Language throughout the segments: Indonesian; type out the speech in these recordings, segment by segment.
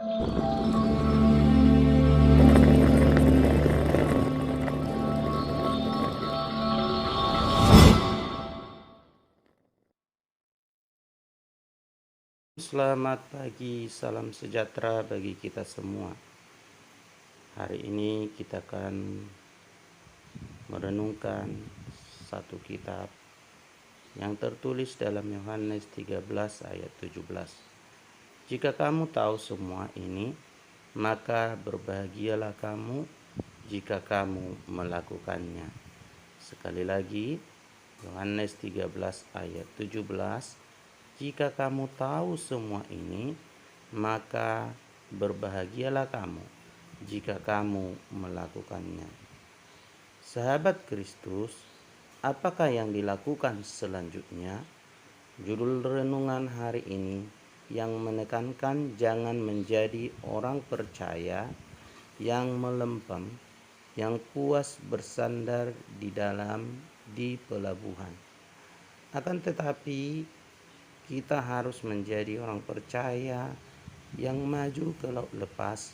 Selamat pagi, salam sejahtera bagi kita semua. Hari ini kita akan merenungkan satu kitab yang tertulis dalam Yohanes 13 ayat 17. Jika kamu tahu semua ini, maka berbahagialah kamu jika kamu melakukannya. Sekali lagi, Yohanes 13 ayat 17. Jika kamu tahu semua ini, maka berbahagialah kamu jika kamu melakukannya. Sahabat Kristus, apakah yang dilakukan selanjutnya? Judul renungan hari ini yang menekankan jangan menjadi orang percaya yang melempem, yang puas bersandar di pelabuhan. Akan tetapi, kita harus menjadi orang percaya yang maju ke laut lepas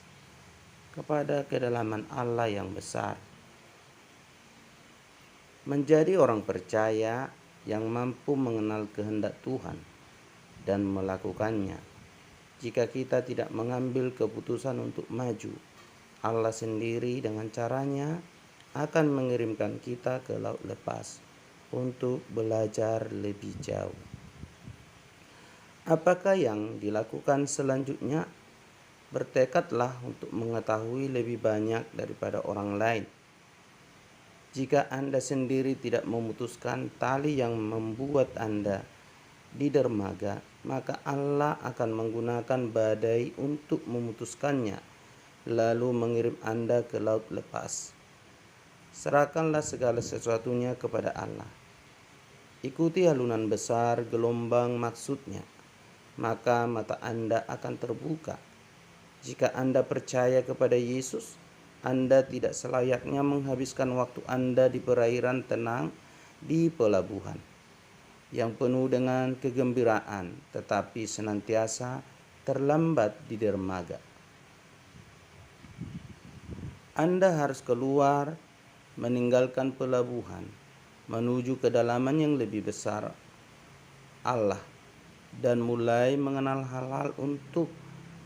kepada kedalaman Allah yang besar. Menjadi orang percaya yang mampu mengenal kehendak Tuhan dan melakukannya. Jika kita tidak mengambil keputusan untuk maju, Allah sendiri dengan caranya akan mengirimkan kita ke laut lepas untuk belajar lebih jauh. Apakah yang dilakukan selanjutnya? Bertekadlah untuk mengetahui lebih banyak daripada orang lain. Jika Anda sendiri tidak memutuskan tali yang membuat Anda di dermaga, maka Allah akan menggunakan badai untuk memutuskannya, lalu mengirim Anda ke laut lepas. Serahkanlah segala sesuatunya kepada Allah. Ikuti halunan besar gelombang maksudnya, maka mata Anda akan terbuka. Jika Anda percaya kepada Yesus, Anda tidak selayaknya menghabiskan waktu Anda di perairan tenang di pelabuhan yang penuh dengan kegembiraan, tetapi senantiasa terlambat di dermaga. Anda harus keluar, meninggalkan pelabuhan, menuju kedalaman yang lebih besar Allah, dan mulai mengenal hal-hal untuk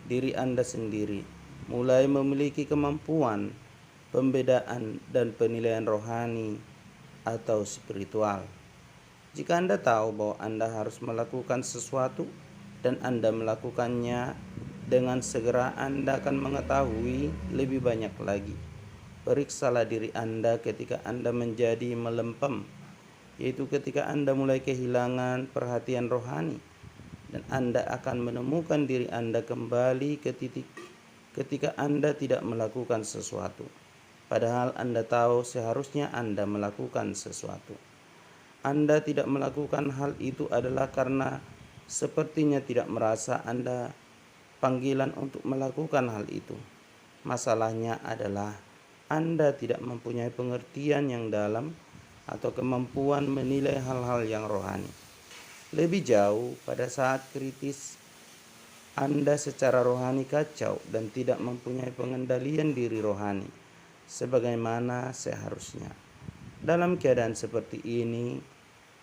diri Anda sendiri, mulai memiliki kemampuan pembedaan dan penilaian rohani atau spiritual. Jika Anda tahu bahwa Anda harus melakukan sesuatu dan Anda melakukannya dengan segera, Anda akan mengetahui lebih banyak lagi. Periksalah diri Anda ketika Anda menjadi melempem, yaitu ketika Anda mulai kehilangan perhatian rohani, dan Anda akan menemukan diri Anda kembali ke titik ketika Anda tidak melakukan sesuatu, padahal Anda tahu seharusnya Anda melakukan sesuatu. Anda tidak melakukan hal itu adalah karena sepertinya tidak merasa Anda panggilan untuk melakukan hal itu. Masalahnya adalah Anda tidak mempunyai pengertian yang dalam atau kemampuan menilai hal-hal yang rohani. Lebih jauh, pada saat kritis, Anda secara rohani kacau dan tidak mempunyai pengendalian diri rohani sebagaimana seharusnya. Dalam keadaan seperti ini,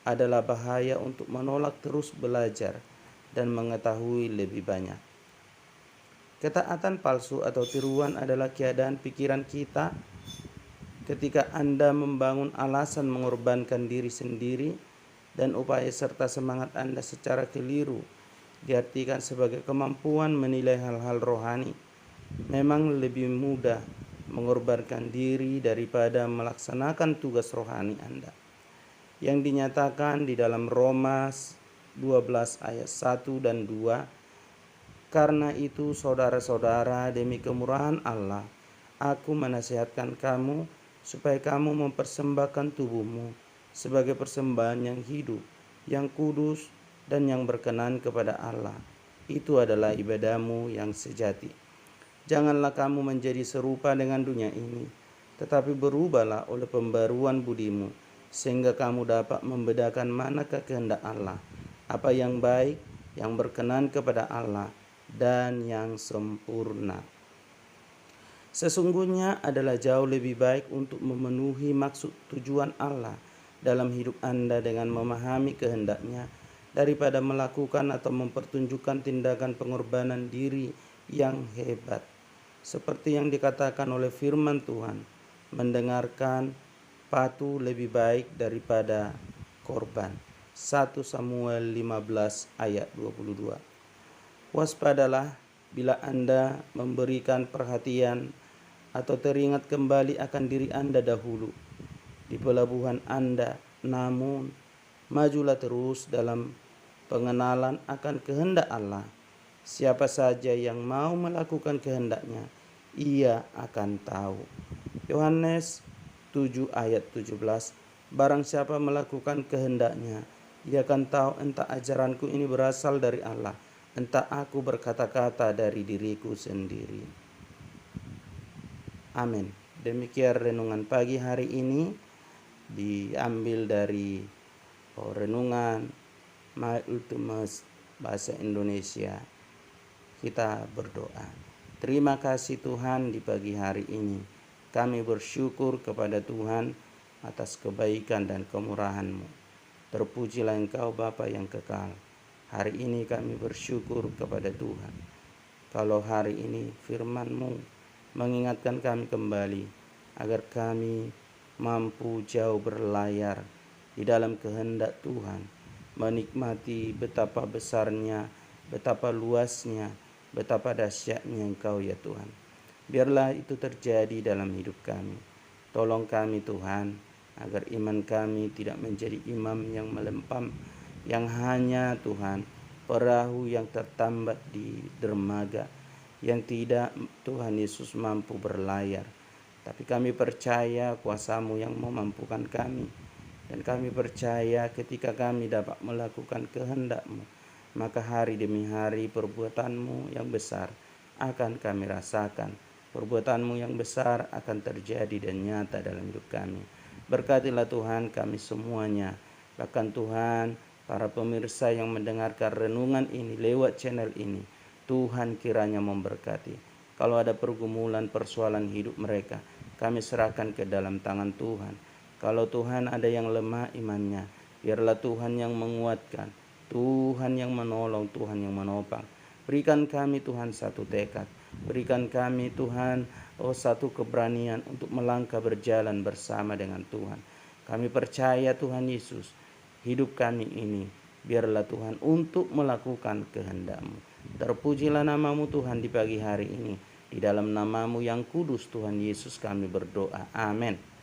adalah bahaya untuk menolak terus belajar dan mengetahui lebih banyak. Ketaatan palsu atau tiruan adalah keadaan pikiran kita ketika Anda membangun alasan mengorbankan diri sendiri, dan upaya serta semangat Anda secara keliru diartikan sebagai kemampuan menilai hal-hal rohani. Memang lebih mudah mengorbankan diri daripada melaksanakan tugas rohani Anda, yang dinyatakan di dalam Roma 12 ayat 1 dan 2. Karena itu, saudara-saudara, demi kemurahan Allah, aku menasihatkan kamu supaya kamu mempersembahkan tubuhmu sebagai persembahan yang hidup, yang kudus, dan yang berkenan kepada Allah. Itu adalah ibadahmu yang sejati. Janganlah kamu menjadi serupa dengan dunia ini, tetapi berubahlah oleh pembaruan budimu, sehingga kamu dapat membedakan manakah kehendak Allah, apa yang baik, yang berkenan kepada Allah, dan yang sempurna. Sesungguhnya adalah jauh lebih baik untuk memenuhi maksud tujuan Allah dalam hidup Anda dengan memahami kehendak-Nya daripada melakukan atau mempertunjukkan tindakan pengorbanan diri yang hebat. Seperti yang dikatakan oleh firman Tuhan, mendengarkan patuh lebih baik daripada korban. 1 Samuel 15 ayat 22. Waspadalah bila Anda memberikan perhatian atau teringat kembali akan diri Anda dahulu di pelabuhan Anda, namun majulah terus dalam pengenalan akan kehendak Allah. Siapa saja yang mau melakukan kehendak-Nya, ia akan tahu. Yohanes 7 ayat 17. Barang siapa melakukan kehendak-Nya, ia akan tahu entah ajaranku ini berasal dari Allah, entah aku berkata-kata dari diriku sendiri. Amin. Demikian renungan pagi hari ini diambil dari renungan My Ultimus bahasa Indonesia. Kita berdoa. Terima kasih Tuhan di pagi hari ini. Kami bersyukur kepada Tuhan atas kebaikan dan kemurahan-Mu. Terpujilah Engkau Bapa yang kekal. Hari ini kami bersyukur kepada Tuhan. Kalau hari ini firman-Mu mengingatkan kami kembali agar kami mampu jauh berlayar di dalam kehendak Tuhan, menikmati betapa besarnya, betapa luasnya, betapa dahsyatnya Engkau ya Tuhan. Biarlah itu terjadi dalam hidup kami. Tolong kami Tuhan, agar iman kami tidak menjadi imam yang melempam, yang hanya Tuhan perahu yang tertambat di dermaga, yang tidak Tuhan Yesus mampu berlayar. Tapi kami percaya kuasa-Mu yang memampukan kami. Dan kami percaya ketika kami dapat melakukan kehendak-Mu, maka hari demi hari perbuatan-Mu yang besar akan kami rasakan. Perbuatan-Mu yang besar akan terjadi dan nyata dalam hidup kami. Berkatilah Tuhan kami semuanya. Bahkan Tuhan, para pemirsa yang mendengarkan renungan ini lewat channel ini, Tuhan kiranya memberkati. Kalau ada pergumulan persoalan hidup mereka, kami serahkan ke dalam tangan Tuhan. Kalau Tuhan ada yang lemah imannya, biarlah Tuhan yang menguatkan, Tuhan yang menolong, Tuhan yang menopang. Berikan kami Tuhan satu tekad, berikan kami Tuhan satu keberanian untuk melangkah berjalan bersama dengan Tuhan. Kami percaya Tuhan Yesus, hidup kami ini biarlah Tuhan untuk melakukan kehendak-Mu. Terpujilah nama-Mu Tuhan di pagi hari ini. Di dalam nama-Mu yang kudus Tuhan Yesus kami berdoa. Amin.